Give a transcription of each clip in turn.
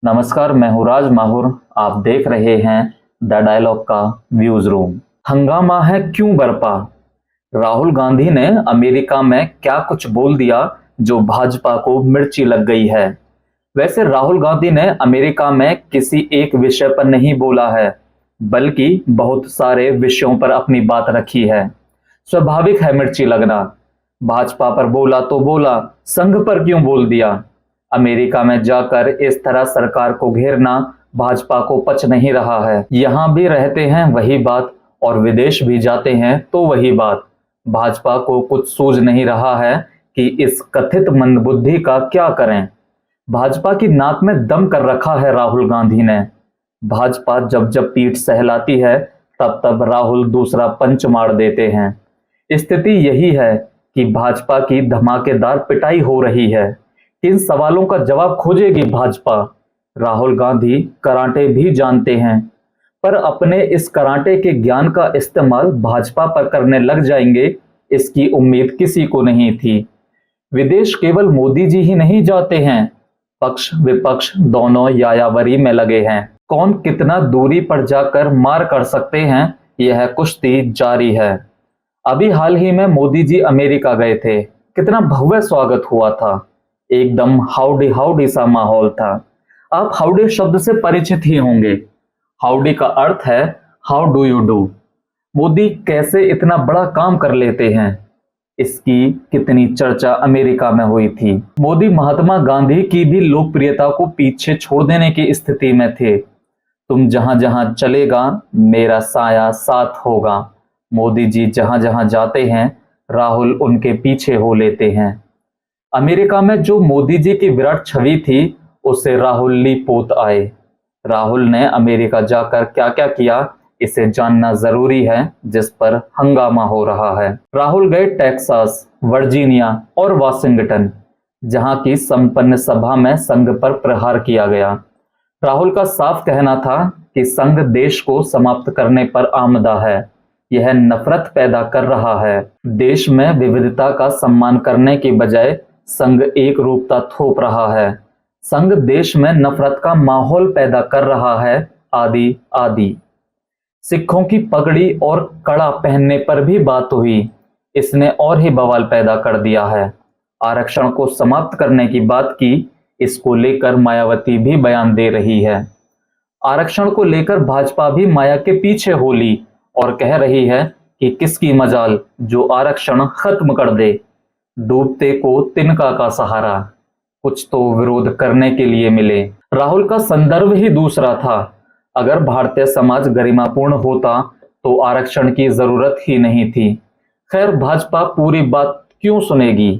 नमस्कार, मैं हूँ राज माहुर। आप देख रहे हैं द डायलॉग का व्यूज रूम। हंगामा है क्यों बरपा? राहुल गांधी ने अमेरिका में क्या कुछ बोल दिया जो भाजपा को मिर्ची लग गई है। वैसे राहुल गांधी ने अमेरिका में किसी एक विषय पर नहीं बोला है, बल्कि बहुत सारे विषयों पर अपनी बात रखी है। स्वाभाविक है मिर्ची लगना। भाजपा पर बोला तो बोला, संघ पर क्यों बोल दिया? अमेरिका में जाकर इस तरह सरकार को घेरना भाजपा को पच नहीं रहा है। यहां भी रहते हैं वही बात और विदेश भी जाते हैं तो वही बात। भाजपा को कुछ सूझ नहीं रहा है कि इस कथित मंदबुद्धि का क्या करें। भाजपा की नाक में दम कर रखा है राहुल गांधी ने। भाजपा जब जब पीठ सहलाती है तब तब राहुल दूसरा पंच मार देते हैं। स्थिति यही है कि भाजपा की धमाकेदार पिटाई हो रही है। इन सवालों का जवाब खोजेगी भाजपा। राहुल गांधी कराटे भी जानते हैं, पर अपने इस कराटे के ज्ञान का इस्तेमाल भाजपा पर करने लग जाएंगे, इसकी उम्मीद किसी को नहीं थी। विदेश केवल मोदी जी ही नहीं जाते हैं, पक्ष विपक्ष दोनों यायावरी में लगे हैं। कौन कितना दूरी पर जाकर मार कर सकते हैं, यह कुश्ती जारी है। अभी हाल ही में मोदी जी अमेरिका गए थे, कितना भव्य स्वागत हुआ था। एकदम हाउडी हाउडी सा माहौल था। आप हाउडी शब्द से परिचित ही होंगे। हाउडी का अर्थ है how do you do. Modi कैसे इतना बड़ा काम कर लेते हैं, इसकी कितनी चर्चा अमेरिका में हुई थी। मोदी महात्मा गांधी की भी लोकप्रियता को पीछे छोड़ देने की स्थिति में थे। तुम जहां जहां चलेगा मेरा साया साथ होगा। मोदी जी जहां जहां जाते हैं राहुल उनके पीछे हो लेते हैं। अमेरिका में जो मोदी जी की विराट छवि थी उससे राहुल लिपोत आए। राहुल ने अमेरिका जाकर क्या क्या किया, इसे जानना जरूरी है, जिस पर हंगामा हो रहा है। राहुल गए टेक्सास, वर्जीनिया और वाशिंगटन, जहां की संपन्न सभा में संघ पर प्रहार किया गया। राहुल का साफ कहना था कि संघ देश को समाप्त करने पर आमदा है, यह नफरत पैदा कर रहा है। देश में विविधता का सम्मान करने की बजाय संघ एक रूपता थोप रहा है। संघ देश में नफरत का माहौल पैदा कर रहा है, आदि आदि। सिखों की पगड़ी और कड़ा पहनने पर भी बात हुई, इसने और ही बवाल पैदा कर दिया है। आरक्षण को समाप्त करने की बात की, इसको लेकर मायावती भी बयान दे रही है। आरक्षण को लेकर भाजपा भी माया के पीछे हो ली और कह रही है कि किसकी मजाल जो आरक्षण खत्म कर दे। डूबते को तिनका का सहारा, कुछ तो विरोध करने के लिए मिले। राहुल का संदर्भ ही दूसरा था। अगर भारतीय समाज गरिमापूर्ण होता तो आरक्षण की जरूरत ही नहीं थी। खैर, भाजपा पूरी बात क्यों सुनेगी।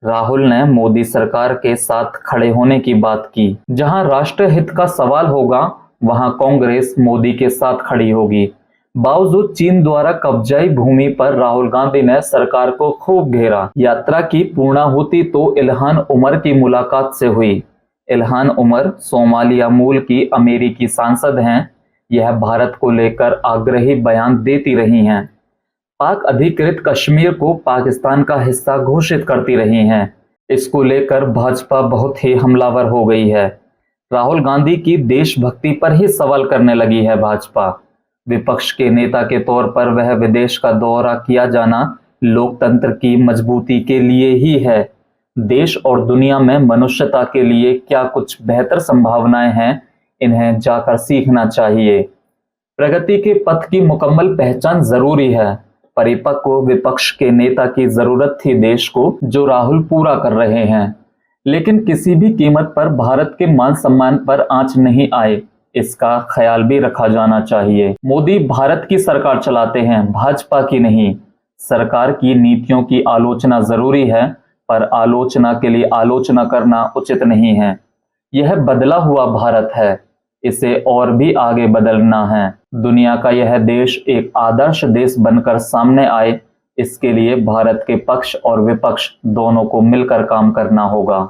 राहुल ने मोदी सरकार के साथ खड़े होने की बात की। जहां राष्ट्र हित का सवाल होगा वहां कांग्रेस मोदी के साथ खड़ी होगी। बावजूद चीन द्वारा कब्जाई भूमि पर राहुल गांधी ने सरकार को खूब घेरा। यात्रा की पूर्णाहुति तो इल्हान उमर की मुलाकात से हुई। इल्हान उमर सोमालिया मूल की अमेरिकी सांसद हैं। यह भारत को लेकर आग्रही बयान देती रही हैं। पाक अधिकृत कश्मीर को पाकिस्तान का हिस्सा घोषित करती रही हैं। इसको लेकर भाजपा बहुत ही हमलावर हो गई है। राहुल गांधी की देशभक्ति पर ही सवाल करने लगी है भाजपा। विपक्ष के नेता के तौर पर वह विदेश का दौरा किया जाना लोकतंत्र की मजबूती के लिए ही है। देश और दुनिया में मनुष्यता के लिए क्या कुछ बेहतर संभावनाएं हैं, इन्हें जाकर सीखना चाहिए। प्रगति के पथ की मुकम्मल पहचान जरूरी है। परिपक्व विपक्ष के नेता की जरूरत थी देश को, जो राहुल पूरा कर रहे हैं। लेकिन किसी भी कीमत पर भारत के मान सम्मान पर आंच नहीं आए, इसका ख्याल भी रखा जाना चाहिए। मोदी भारत की सरकार चलाते हैं, भाजपा की नहीं। सरकार की नीतियों की आलोचना जरूरी है, पर आलोचना के लिए आलोचना करना उचित नहीं है। यह बदला हुआ भारत है, इसे और भी आगे बदलना है। दुनिया का यह देश एक आदर्श देश बनकर सामने आए, इसके लिए भारत के पक्ष और विपक्ष दोनों को मिलकर काम करना होगा।